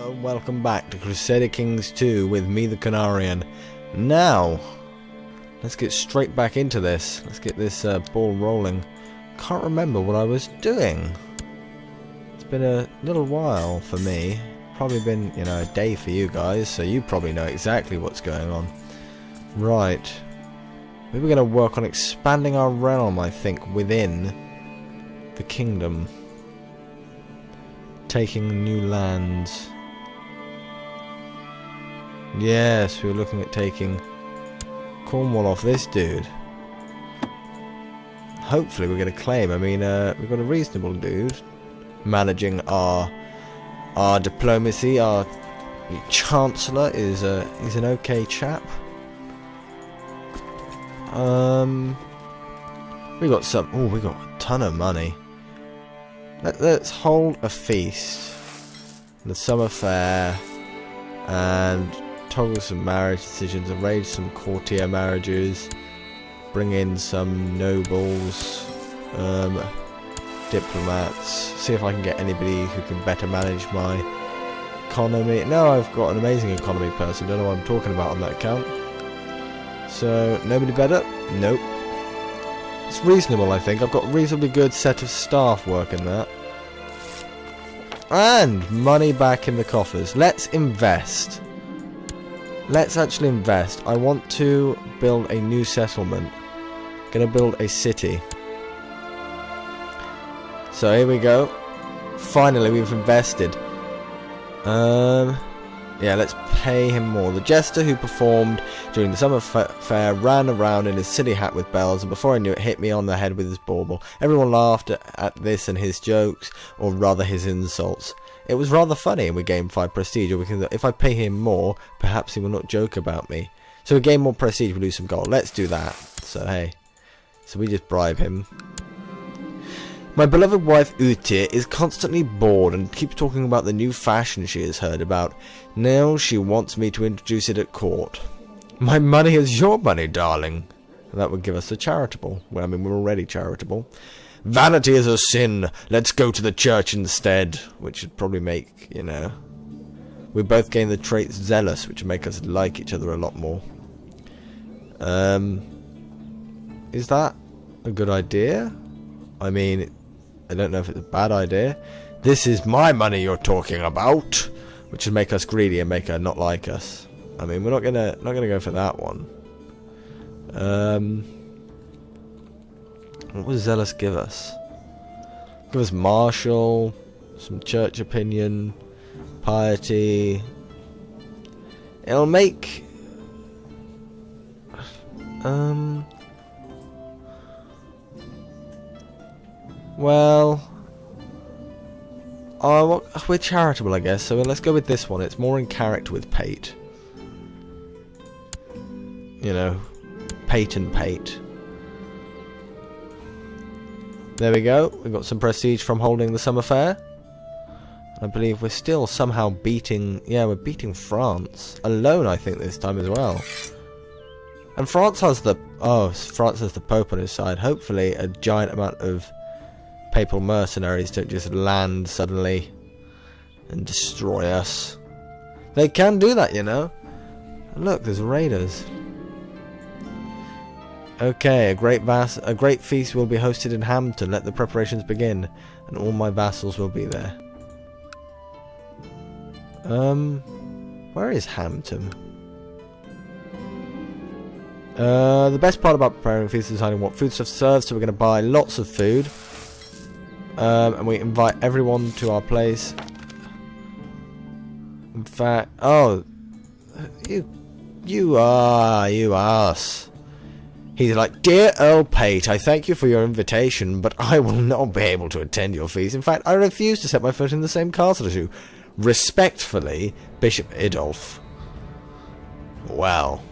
Hello and welcome back to Crusader Kings 2 with me, the Canarian. Now, let's get straight back into this. Let's get this ball rolling. Can't remember what I was doing. It's been a little while for me. Probably been, a day for you guys, so you probably know exactly what's going on. Right. We were going to work on expanding our realm, I think, within the kingdom. Taking new lands. Yes, we were looking at taking Cornwall off this dude. Hopefully we get a claim. I mean, we've got a reasonable dude managing our diplomacy. Our Chancellor is he's an okay chap. We got some. Oh, we got a ton of money. Let's hold a feast, the summer fair, and toggle some marriage decisions, arrange some courtier marriages, bring in some nobles, diplomats, see if I can get anybody who can better manage my economy. No, I've got an amazing economy person, don't know what I'm talking about on that account. So, nobody better? Nope. It's reasonable, I think. I've got a reasonably good set of staff working that. And money back in the coffers. Let's invest. Let's actually invest. I want to build a new settlement. Gonna build a city. So here we go. Finally, we've invested. Yeah, let's pay him more. The jester who performed during the summer fair ran around in his silly hat with bells, and before I knew it, hit me on the head with his bauble. Everyone laughed at this and his jokes, or rather his insults. It was rather funny, and we gained 5 prestige, or if I pay him more, perhaps he will not joke about me. So we gain more prestige, we lose some gold. Let's do that. So hey. So we just bribe him. My beloved wife Ute is constantly bored and keeps talking about the new fashion she has heard about. Now she wants me to introduce it at court. My money is your money, darling. That would give us the charitable. Well, I mean, we're already charitable. Vanity is a sin. Let's go to the church instead. Which would probably make, we both gain the trait zealous, which would make us like each other a lot more. Is that a good idea? I mean, I don't know if it's a bad idea. This is my money you're talking about, which would make us greedy and make her not like us. I mean, we're not gonna go for that one. What would zealous give us? Give us martial, some church opinion, piety. It'll make well, we're charitable, I guess, so let's go with this one. It's more in character with Pate. Pate and Pate. There we go. We've got some prestige from holding the summer fair. I believe we're still somehow beating... Yeah, we're beating France. Alone, I think, this time as well. And France has the... Oh, France has the Pope on his side. Hopefully, a giant amount of papal mercenaries don't just land suddenly and destroy us. They can do that, Look, there's raiders. Okay, a great feast will be hosted in Hampton. Let the preparations begin, and all my vassals will be there. Where is Hampton? The best part about preparing a feast is deciding what foodstuff serves, so we're going to buy lots of food. And we invite everyone to our place. In fact, you ass. He's like, Dear Earl Pate, I thank you for your invitation, but I will not be able to attend your feast. In fact, I refuse to set my foot in the same castle as you. Respectfully, Bishop Idolf. Well,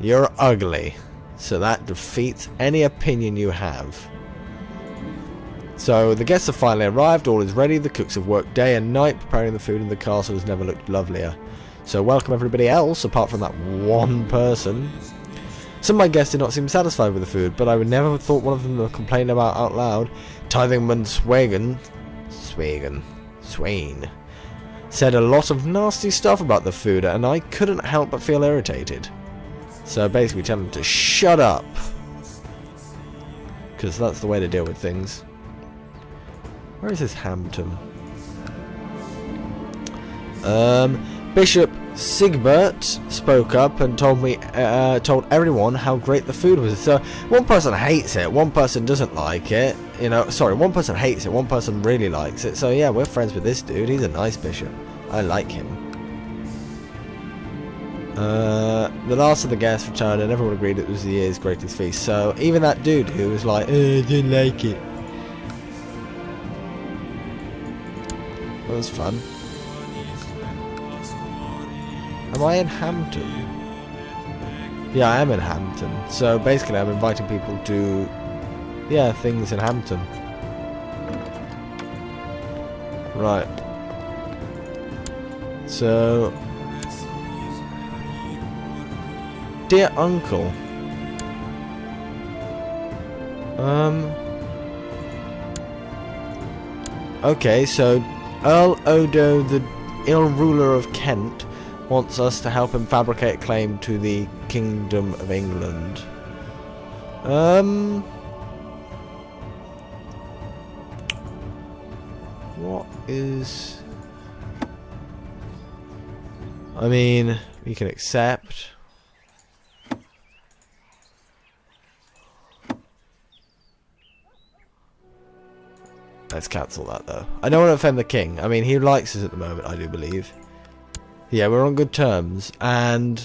you're ugly, so that defeats any opinion you have. So, the guests have finally arrived, all is ready, the cooks have worked day and night preparing the food, and the castle has never looked lovelier. So welcome everybody else, apart from that one person. Some of my guests did not seem satisfied with the food, but I would never have thought one of them to complain about out loud. Tithingman Swain said a lot of nasty stuff about the food, and I couldn't help but feel irritated. So basically tell him to shut up, because that's the way to deal with things. Where is this Hampton? Bishop Sigbert spoke up and told everyone how great the food was. So one person hates it, one person doesn't like it. You know, sorry, one person hates it, one person really likes it. So yeah, we're friends with this dude. He's a nice bishop. I like him. The last of the guests returned, and everyone agreed it was the year's greatest feast. So even that dude who was like, I didn't like it. That was fun. Am I in Hampton? Yeah, I am in Hampton. So basically I'm inviting people to, yeah, things in Hampton. Right. So, dear uncle. Okay, so Earl Odo, the ill ruler of Kent, wants us to help him fabricate a claim to the Kingdom of England. What is... I mean, we can accept. Let's cancel that though. I don't want to offend the king. I mean, he likes us at the moment, I do believe. Yeah, we're on good terms, and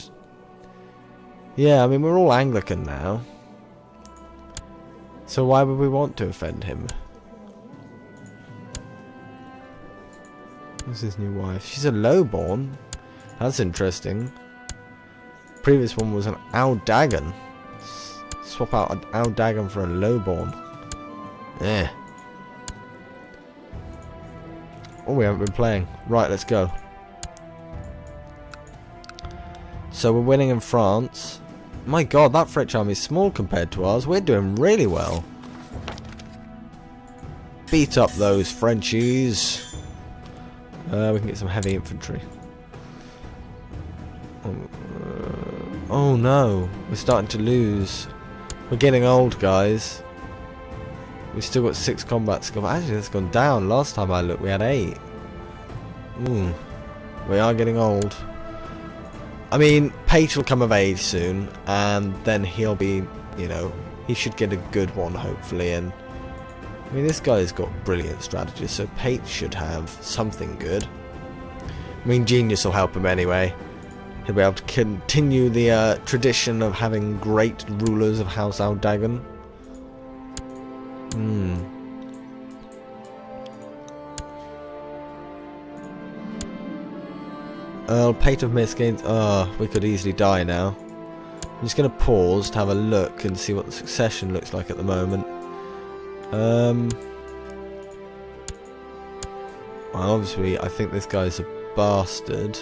yeah, I mean, we're all Anglican now, so why would we want to offend him? Who's his new wife? She's a lowborn. That's interesting. Previous one was an Aodagan. Swap out an Aodagan for a lowborn. Eh. Oh, we haven't been playing. Right, let's go. So we're winning in France. My god, that French army is small compared to ours. We're doing really well. Beat up those Frenchies. We can get some heavy infantry. Oh no, we're starting to lose. We're getting old, guys. We've still got 6 combat skill. Actually, that's gone down. Last time I looked, we had 8. Ooh, we are getting old. I mean, Pate will come of age soon, and then he'll be, you know, he should get a good one, hopefully. And I mean, this guy's got brilliant strategies, so Pate should have something good. I mean, Genius will help him anyway. He'll be able to continue the tradition of having great rulers of House Aodagan. Earl Pate of Mist gains. Oh, we could easily die now. I'm just going to pause to have a look and see what the succession looks like at the moment. Well, obviously, I think this guy's a bastard.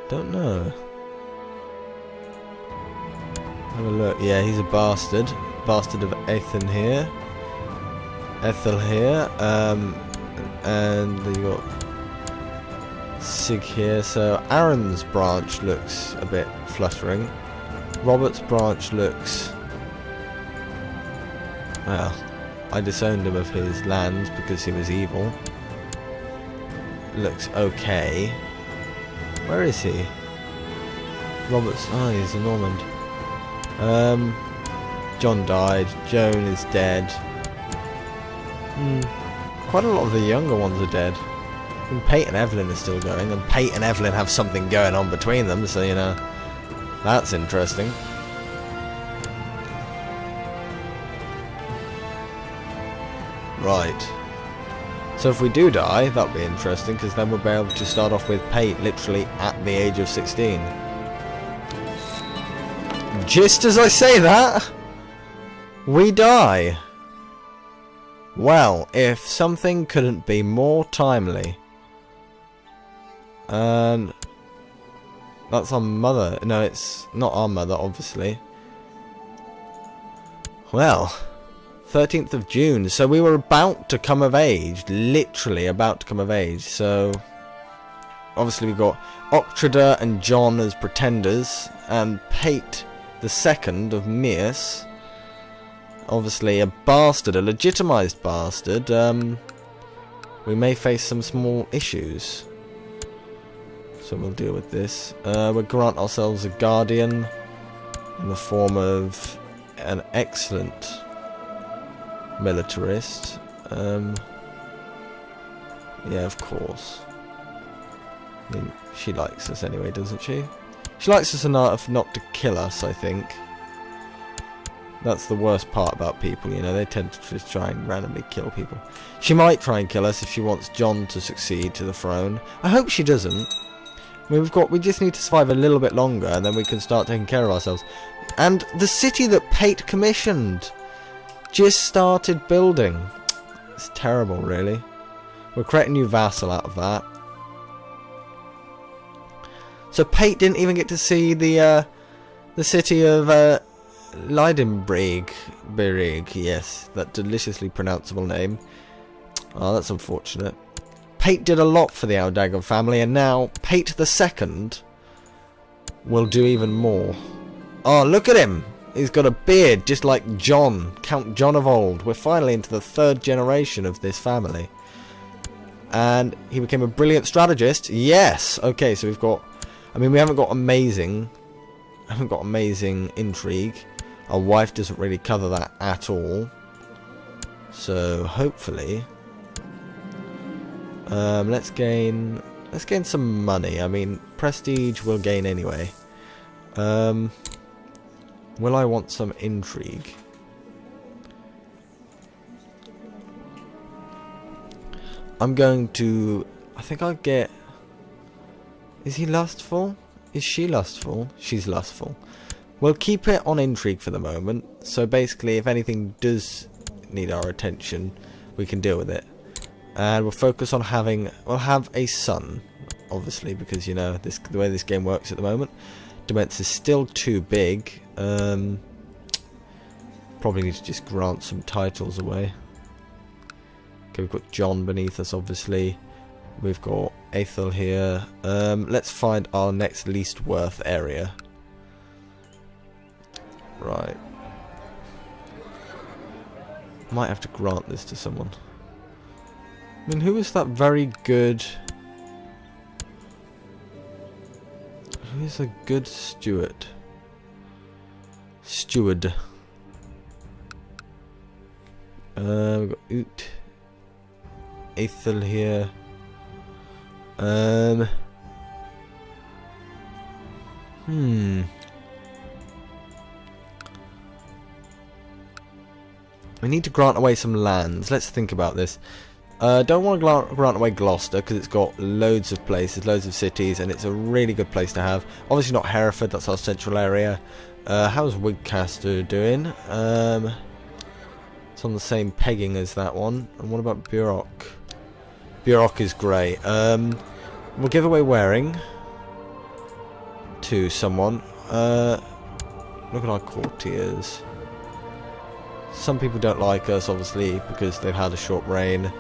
Don't know. Have a look. Yeah, he's a bastard. Bastard of Ethan here. Ethel here. And then you got Sig here. So Aaron's branch looks a bit fluttering. Robert's branch looks... Well, I disowned him of his lands because he was evil. Looks okay. Where is he? Robert's... Oh, he's a Normand. John died. Joan is dead. Quite a lot of the younger ones are dead. And Pate and Evelyn are still going, and Pate and Evelyn have something going on between them, so, you know, that's interesting. Right. So if we do die, that'll be interesting, because then we'll be able to start off with Pate literally at the age of 16. Just as I say that, we die. Well, if something couldn't be more timely. And that's our mother. No, it's not our mother, obviously. Well, 13th of June. So we were about to come of age. Literally about to come of age. So, obviously we've got Octrader and Jon as pretenders, and Pate the second of Mears, obviously a bastard, a legitimized bastard. We may face some small issues, so we'll deal with this. We'll grant ourselves a guardian in the form of an excellent militarist. Yeah, of course. I mean, she likes us anyway, doesn't she? She likes us enough not to kill us, I think. That's the worst part about people, you know, they tend to just try and randomly kill people. She might try and kill us if she wants Jon to succeed to the throne. I hope she doesn't. I mean, we just need to survive a little bit longer, and then we can start taking care of ourselves. And the city that Pate commissioned just started building. It's terrible, really. We'll create a new vassal out of that. So Pate didn't even get to see the city of Leidenbrig. Yes, that deliciously pronounceable name. Oh, that's unfortunate. Pate did a lot for the Aodagan family, and now Pate the second will do even more. Oh, look at him! He's got a beard just like Jon, Count Jon of old. We're finally into the third generation of this family. And he became a brilliant strategist. Yes! Okay, so we've got... I mean, we haven't got amazing intrigue. Our wife doesn't really cover that at all. So, hopefully... let's gain some money. I mean, prestige we'll gain anyway. Will I want some intrigue? I'm going to... I think I'll get... Is he lustful? Is she lustful? She's lustful. We'll keep it on intrigue for the moment. So basically, if anything does need our attention, we can deal with it. And we'll focus on having... We'll have a son, obviously, because, you know, the way this game works at the moment. Demence is still too big. Probably need to just grant some titles away. Okay, we've got Jon beneath us, obviously. We've got Aethel here. Let's find our next least worth area. Right. Might have to grant this to someone. I mean, who is that very good... Who is a good steward? Steward. We've got Oot. Aethel here. We need to grant away some lands. Let's think about this. Don't want to grant away Gloucester because it's got loads of places, loads of cities, and it's a really good place to have. Obviously not Hereford, that's our central area. How's Wigcaster doing? It's on the same pegging as that one. And what about Burok? Burok is great. We'll give away Waring to someone. Look at our courtiers. Some people don't like us, obviously, because they've had a short reign.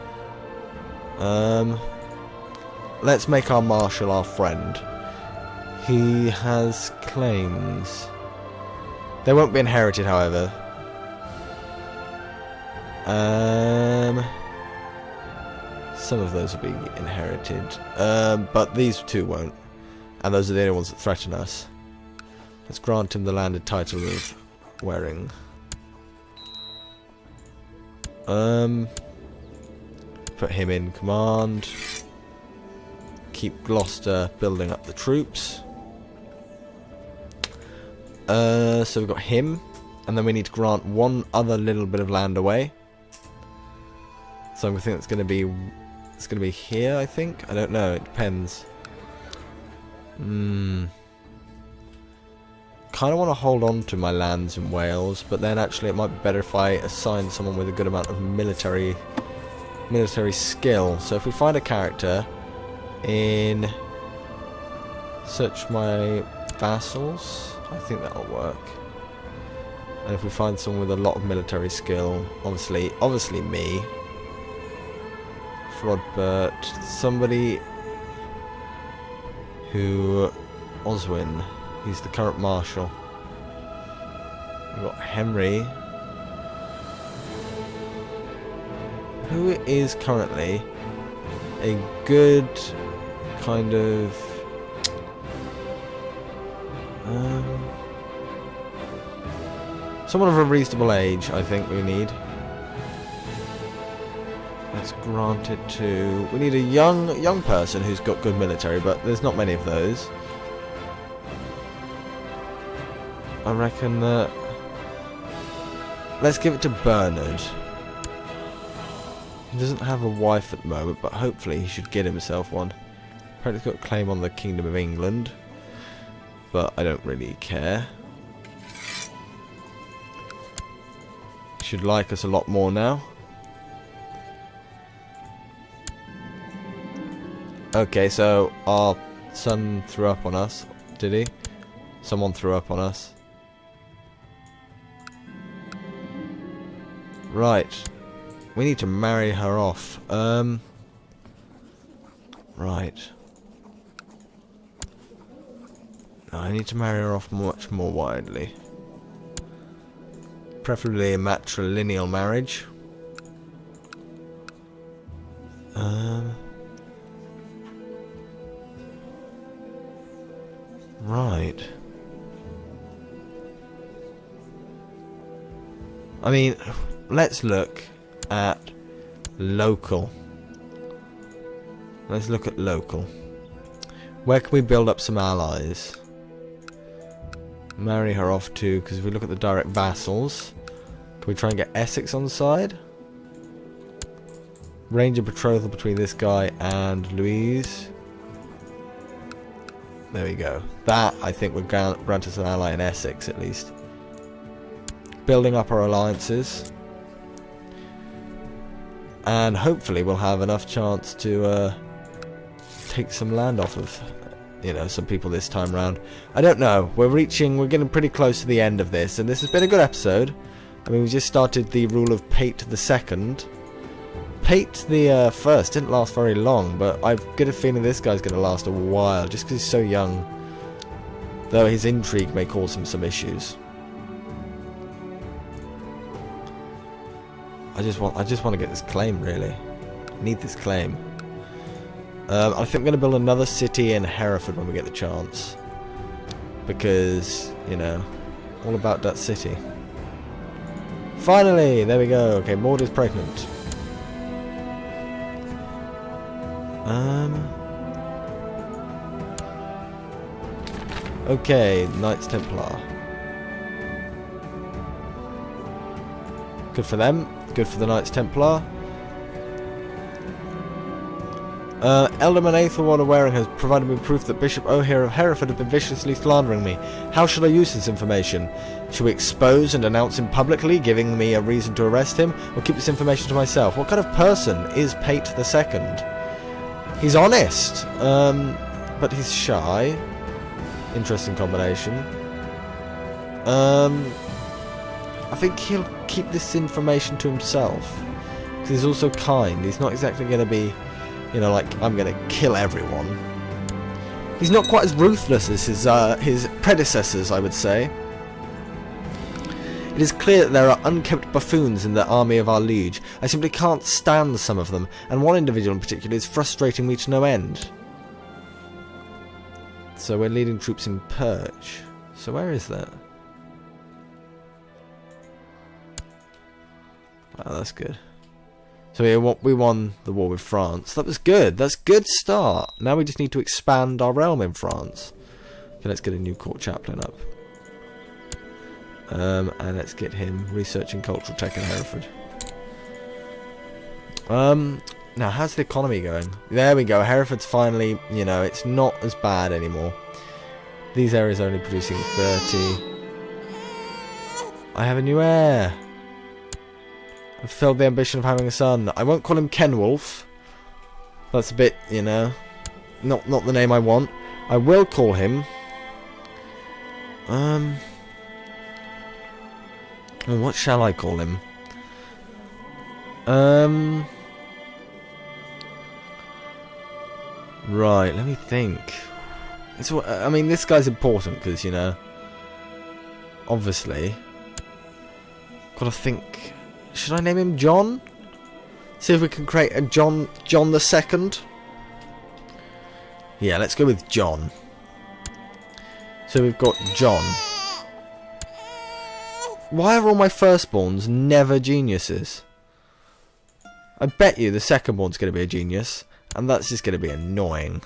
Let's make our marshal our friend. He has claims. They won't be inherited, however. Some of those will be inherited, but these two won't. And those are the only ones that threaten us. Let's grant him the landed title of Waring. Put him in command. Keep Gloucester building up the troops. So we've got him, and then we need to grant one other little bit of land away. So I think it's going to be here, I think. I don't know, it depends. Kind of want to hold on to my lands in Wales, but then actually it might be better if I assign someone with a good amount of military skill. So if we find a character in search my vassals, I think that'll work. And if we find someone with a lot of military skill, obviously me, Frodbert, somebody who... Oswin. He's the current marshal. We've got Henry, who is currently a good kind of someone of a reasonable age. I think we need. Let's grant it to. We need a young person who's got good military, but there's not many of those. I reckon that. Let's give it to Bernard. He doesn't have a wife at the moment, but hopefully he should get himself one. Apparently he's got a claim on the Kingdom of England, but I don't really care. He should like us a lot more now. Okay, so our son threw up on us, did he? Someone threw up on us. Right. We need to marry her off. Right. No, I need to marry her off much more widely. Preferably a matrilineal marriage. Right. I mean, let's look at local. Let's look at local. Where can we build up some allies? Marry her off to, because if we look at the direct vassals, can we try and get Essex on the side? Range of betrothal between this guy and Louise. There we go. That, I think, would grant us an ally in Essex, at least. Building up our alliances. And hopefully we'll have enough chance to take some land off of, you know, some people this time round. I don't know. We're getting pretty close to the end of this, and this has been a good episode. I mean, we just started the rule of Pate the Second. Pate the First didn't last very long, but I've got a feeling this guy's going to last a while, just because he's so young. Though his intrigue may cause him some issues. I just want to get this claim, really. I need this claim. I think I'm going to build another city in Hereford when we get the chance. Because, you know, all about that city. Finally! There we go. Okay, Maud is pregnant. Okay, Knights Templar. Good for them. Good for the Knights Templar. Elderman Aethelwald Waring has provided me proof that Bishop O'Hare of Hereford has been viciously slandering me. How should I use this information? Should we expose and announce him publicly, giving me a reason to arrest him, or keep this information to myself? What kind of person is Pate the Second? He's honest, but he's shy. Interesting combination. I think he'll keep this information to himself. Because he's also kind. He's not exactly going to be, you know, like, I'm going to kill everyone. He's not quite as ruthless as his predecessors, I would say. It is clear that there are unkempt buffoons in the army of our liege. I simply can't stand some of them, and one individual in particular is frustrating me to no end. So we're leading troops in Perch. So where is that? Oh, that's good. So we won the war with France. That was good. That's a good start. Now we just need to expand our realm in France. Okay, let's get a new court chaplain up. And let's get him researching cultural tech in Hereford. Now, how's the economy going? There we go. Hereford's finally, you know, it's not as bad anymore. These areas are only producing 30. I have a new heir. I've fulfilled the ambition of having a son. I won't call him Kenwolf. That's a bit, you know, not the name I want. I will call him. Well, what shall I call him? Right, let me think. I mean, this guy's important because, you know, obviously, gotta think. Should I name him John? See if we can create a John the Second. Yeah, let's go with John. So we've got John. Why are all my firstborns never geniuses? I bet you the secondborn's going to be a genius, and that's just going to be annoying.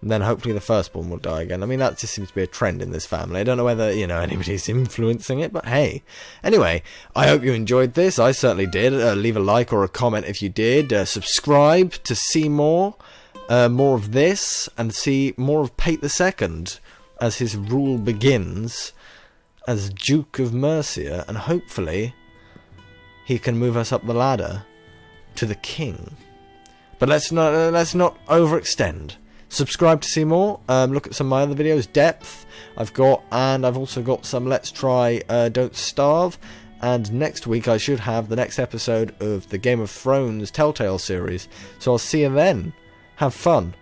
And then hopefully the firstborn will die again. I mean, that just seems to be a trend in this family. I don't know whether, you know, anybody's influencing it, but hey. Anyway, I hope you enjoyed this. I certainly did. Leave a like or a comment if you did. Subscribe to see more of this, and see more of Pate II as his rule begins as Duke of Mercia, and hopefully he can move us up the ladder to the king. But let's not overextend. Subscribe to see more. Look at some of my other videos. Depth I've also got some Let's Try Don't Starve. And next week I should have the next episode of the Game of Thrones Telltale series. So I'll see you then. Have fun.